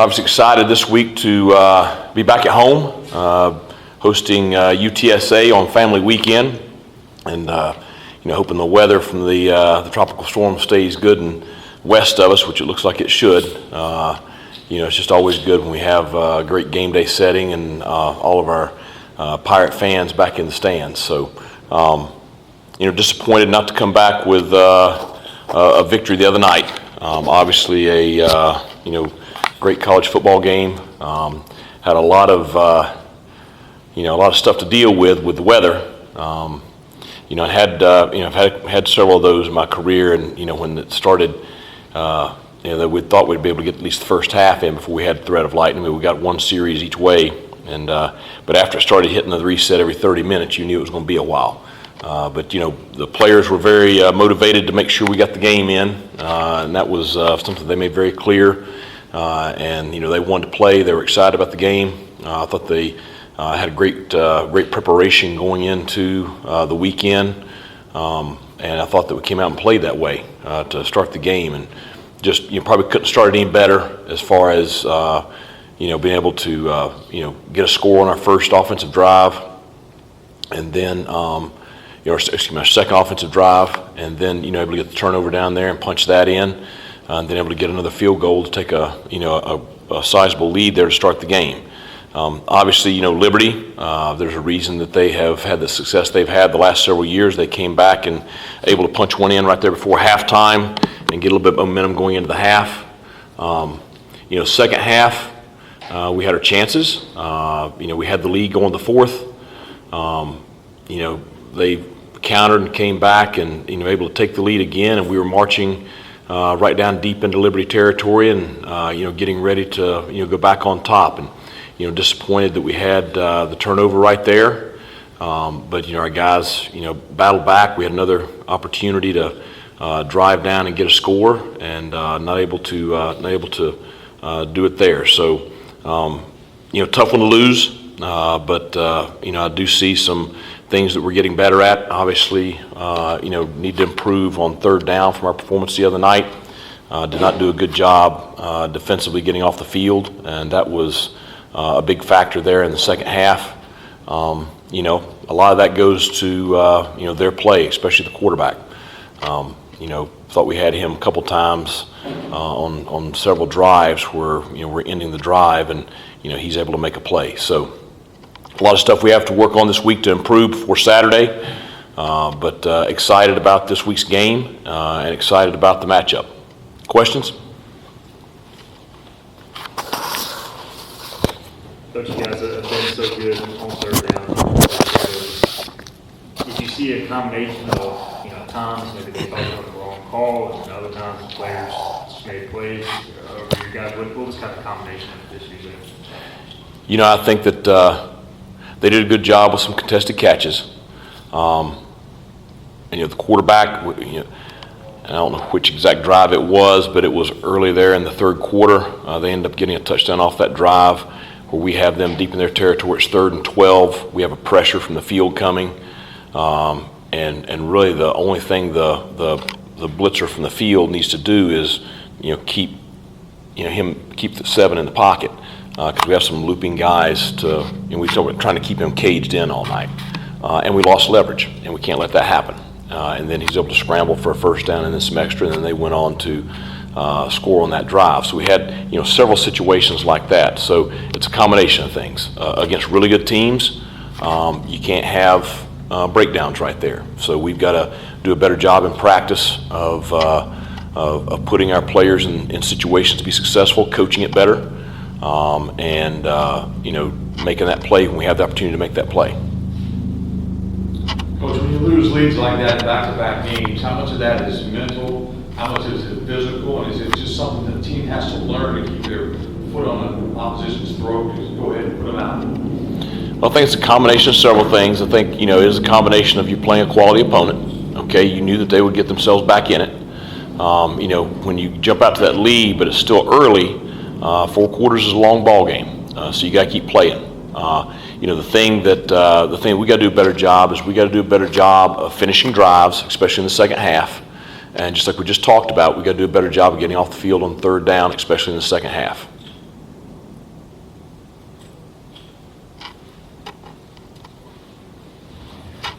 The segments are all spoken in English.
Obviously excited this week to be back at home, hosting UTSA on Family Weekend, and hoping the weather from the tropical storm stays good and west of us, which it looks like it should. It's just always good when we have a great game day setting and all of our Pirate fans back in the stands. So, disappointed not to come back with a victory the other night. Obviously, a great college football game. Had a lot of stuff to deal with the weather. I've had several of those in my career, and when it started, that we thought we'd be able to get at least the first half in before we had the threat of lightning. We got one series each way, and but after it started hitting the reset every 30 minutes, you knew it was going to be a while. But the players were very motivated to make sure we got the game in, and that was something they made very clear. And they wanted to play. They were excited about the game. I thought they had a great preparation going into the weekend, and I thought that we came out and played that way to start the game, and just probably couldn't start any better as far as being able to get a score on our first offensive drive, and then our second offensive drive, and then able to get the turnover down there and punch that in, and then able to get another field goal to take a sizable lead there to start the game. Obviously, Liberty, there's a reason that they have had the success they've had the last several years. They came back and able to punch one in right there before halftime and get a little bit of momentum going into the half. Second half, we had our chances. We had the lead going to the fourth. They countered and came back and able to take the lead again, and we were marching right down deep into Liberty territory, and getting ready to go back on top, and disappointed that we had the turnover right there, but our guys battled back. We had another opportunity to drive down and get a score, and not able to do it there. So tough one to lose, but I do see some things that we're getting better at. Obviously, need to improve on third down from our performance the other night. Did not do a good job defensively getting off the field, and that was a big factor there in the second half. A lot of that goes to their play, especially the quarterback. Thought we had him a couple times on several drives where we're ending the drive, and he's able to make a play. So a lot of stuff we have to work on this week to improve before Saturday, but excited about this week's game and excited about the matchup. Questions? Coach, you guys have been so good on third down. Did you see a combination of times maybe they thought they were the wrong call, and other times the players just made plays? Or your guys, what was kind of the combination of issues there? I think that they did a good job with some contested catches. And the quarterback, I don't know which exact drive it was, but it was early there in the third quarter. They ended up getting a touchdown off that drive where we have them deep in their territory. It's 3rd and 12. We have a pressure from the field coming. And really the only thing the blitzer from the field needs to do is, keep the 7 in the pocket. Because we have some looping guys we're trying to keep him caged in all night. And we lost leverage, and we can't let that happen. And then he's able to scramble for a first down and then some extra, and then they went on to score on that drive. So we had several situations like that. So it's a combination of things. Against really good teams, you can't have breakdowns right there. So we've got to do a better job in practice of putting our players in situations to be successful, coaching it better, and making that play when we have the opportunity to make that play. Coach, when you lose leads like that in back-to-back games, how much of that is mental? How much is it physical? And is it just something the team has to learn to keep their foot on the opposition's throat? Just go ahead and put them out. Well, I think it's a combination of several things. I think, it is a combination of you playing a quality opponent. Okay, you knew that they would get themselves back in it. When you jump out to that lead, but it's still early, 4 quarters is a long ball game. So you got to keep playing. The thing we got to do a better job is we got to do a better job of finishing drives, especially in the second half. And just like we just talked about, we got to do a better job of getting off the field on third down, especially in the second half.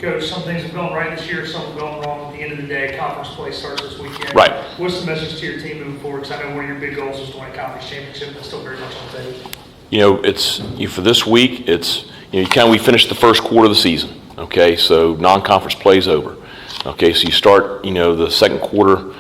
Coach, some things have gone right this year, some have gone wrong. At the end of the day, conference play starts this weekend. Right. What's the message to your team moving forward? Because I know one of your big goals is to win a conference championship. That's still very much on the table. You know, for this week, we finished the first quarter of the season, okay? So non-conference play's over. Okay, so you start, the second quarter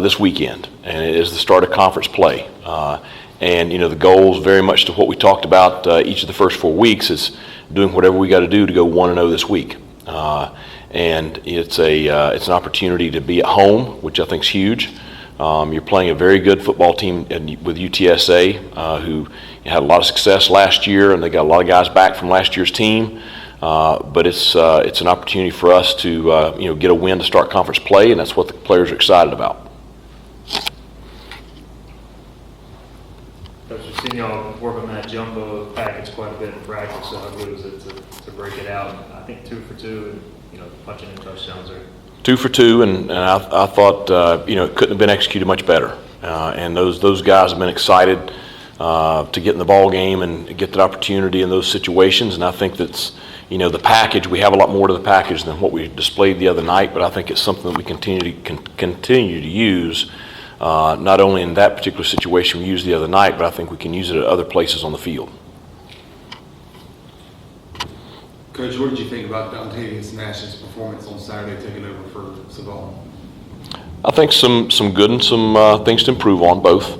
this weekend, and it is the start of conference play. And the goals very much to what we talked about each of the first 4 weeks is doing whatever we got to do to go 1-0 this week. And it's an opportunity to be at home, which I think is huge. You're playing a very good football team with UTSA, who had a lot of success last year, and they got a lot of guys back from last year's team. But it's an opportunity for us to get a win to start conference play, and that's what the players are excited about. Coach, we've seen y'all work on that jumbo package quite a bit in practice. So how good was it to break it out? I think 2 for 2, and punching in touchdowns there. 2 for 2, and I thought it couldn't have been executed much better. And those guys have been excited to get in the ball game and get that opportunity in those situations. And I think that's the package. We have a lot more to the package than what we displayed the other night, but I think it's something that we continue to use. Not only in that particular situation we used the other night, but I think we can use it at other places on the field. Coach, what did you think about Dontavius Nash's performance on Saturday taking over for Savon? I think some good and some things to improve on both.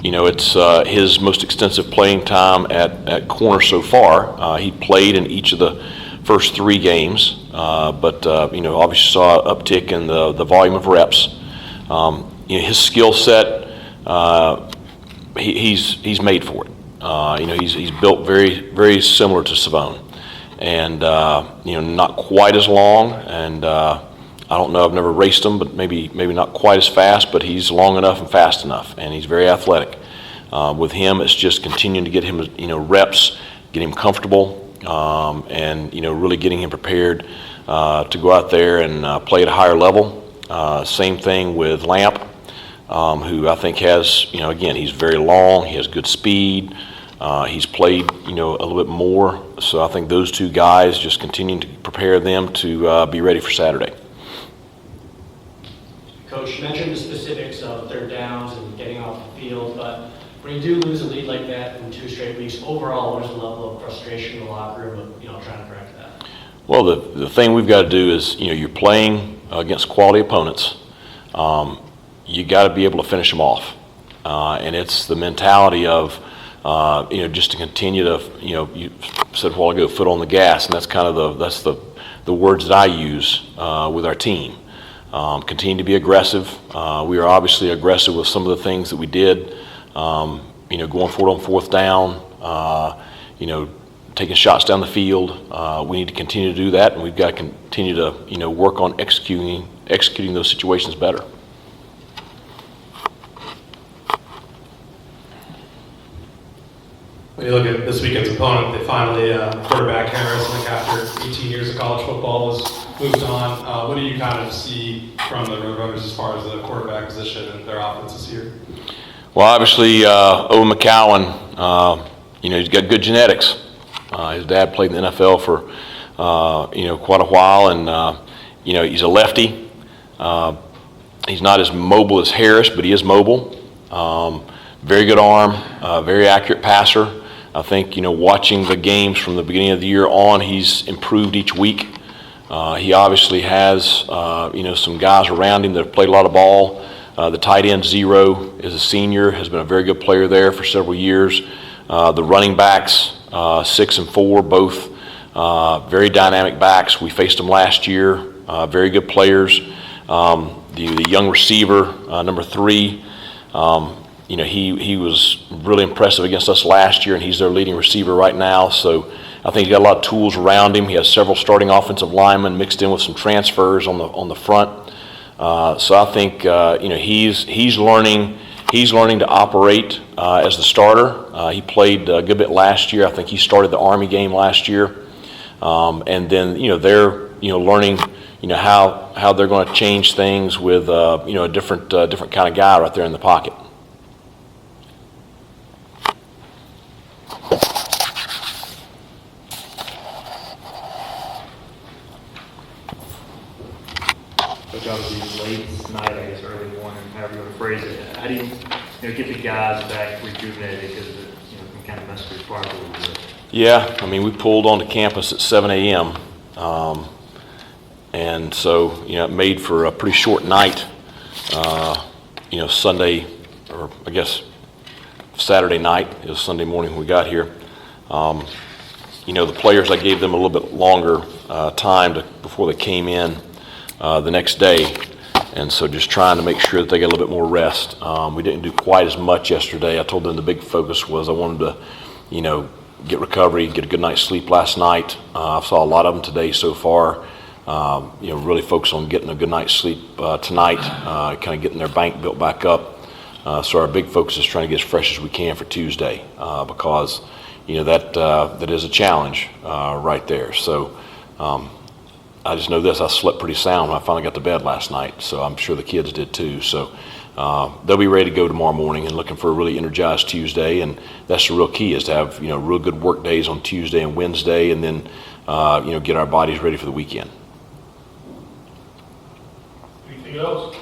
It's his most extensive playing time at corner so far. He played in each of the first 3 games, but obviously saw an uptick in the volume of reps. His skill set, he's made for it. He's built very, very similar to Savon, and not quite as long. And I don't know, I've never raced him, but maybe not quite as fast. But he's long enough and fast enough, and he's very athletic. With him, it's just continuing to get him, reps, get him comfortable, and really getting him prepared to go out there and play at a higher level. Same thing with Lamp, who I think has, again, he's very long, he has good speed, he's played, a little bit more. So I think those 2 guys, just continuing to prepare them to be ready for Saturday. Coach, you mentioned the specifics of third downs and getting off the field, but when you do lose a lead like that in 2 straight weeks, overall, what is the level of frustration in the locker room of, trying to correct that? Well, the thing we've got to do is, you're playing against quality opponents. You got to be able to finish them off, and it's the mentality of just to continue to you said a while ago, foot on the gas, and that's kind of the words that I use with our team. Continue to be aggressive. We are obviously aggressive with some of the things that we did. Going forward on 4th down. Taking shots down the field. We need to continue to do that, and we've got to continue to work on executing those situations better. When you look at this weekend's opponent, they finally, quarterback Harris, after 18 years of college football, has moved on. What do you kind of see from the Roadrunners as far as the quarterback position and their offense this year? Well, obviously, Owen McCowan, he's got good genetics. His dad played in the NFL for, quite a while, and, he's a lefty. He's not as mobile as Harris, but he is mobile. Very good arm, very accurate passer. I think, watching the games from the beginning of the year on, he's improved each week. He obviously has, some guys around him that have played a lot of ball. The tight end, Zero, is a senior, has been a very good player there for several years. The running backs, 6 and 4, both very dynamic backs. We faced them last year, very good players. The young receiver, number 3, he was really impressive against us last year, and he's their leading receiver right now. So I think he's got a lot of tools around him. He has several starting offensive linemen mixed in with some transfers on the front. So I think he's learning to operate as the starter. He played a good bit last year. I think he started the Army game last year, and then they're learning how they're going to change things with a different kind of guy right there in the pocket. Coach, obviously late night, I guess early morning, however you want to phrase it. How do you get the guys back rejuvenated because it can kind of mess with your spark a little bit? Yeah, I mean, we pulled onto campus at 7 a.m. And so, it made for a pretty short night, Sunday, or I guess Saturday night. It was Sunday morning when we got here. The players, I gave them a little bit longer time before they came in the next day. And so just trying to make sure that they get a little bit more rest. We didn't do quite as much yesterday. I told them the big focus was I wanted to, get recovery, get a good night's sleep last night. I saw a lot of them today so far. Really focus on getting a good night's sleep tonight, kind of getting their bank built back up. So our big focus is trying to get as fresh as we can for Tuesday because, that is a challenge right there. So I just know this, I slept pretty sound when I finally got to bed last night, so I'm sure the kids did too. So they'll be ready to go tomorrow morning and looking for a really energized Tuesday, and that's the real key is to have, real good work days on Tuesday and Wednesday, and then, get our bodies ready for the weekend. Anything else?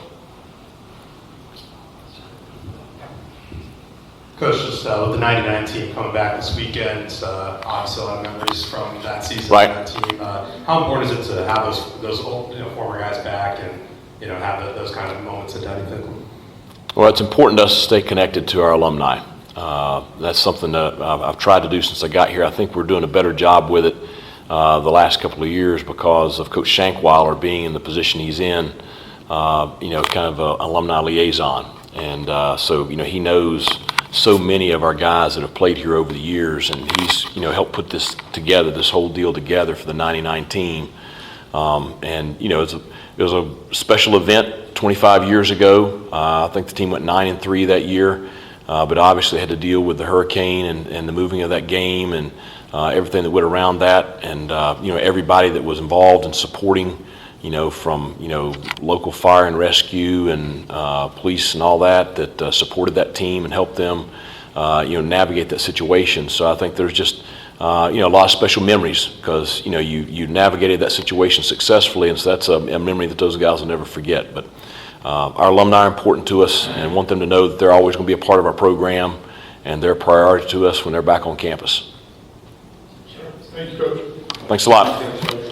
Coach, just with the 99 team coming back this weekend, obviously a lot of memories from that season. Right. That team. How important is it to have those old, former guys back and have those kind of moments at Daddy Finkel? Well, it's important to us to stay connected to our alumni. That's something that I've tried to do since I got here. I think we're doing a better job with it the last couple of years because of Coach Shankweiler being in the position he's in, kind of an alumni liaison. And so, he knows so many of our guys that have played here over the years, and he's, helped put this together, this whole deal together for the 99 team. It was a special event 25 years ago. I think the team went 9-3 that year, but obviously had to deal with the hurricane and the moving of that game and everything that went around that, and everybody that was involved in supporting, from local fire and rescue and police and all that supported that team and helped them navigate that situation. So I think there's just a lot of special memories because you navigated that situation successfully, and so that's a memory that those guys will never forget. But our alumni are important to us, and want them to know that they're always going to be a part of our program, and they're a priority to us when they're back on campus. Thank you, Coach. Thanks a lot.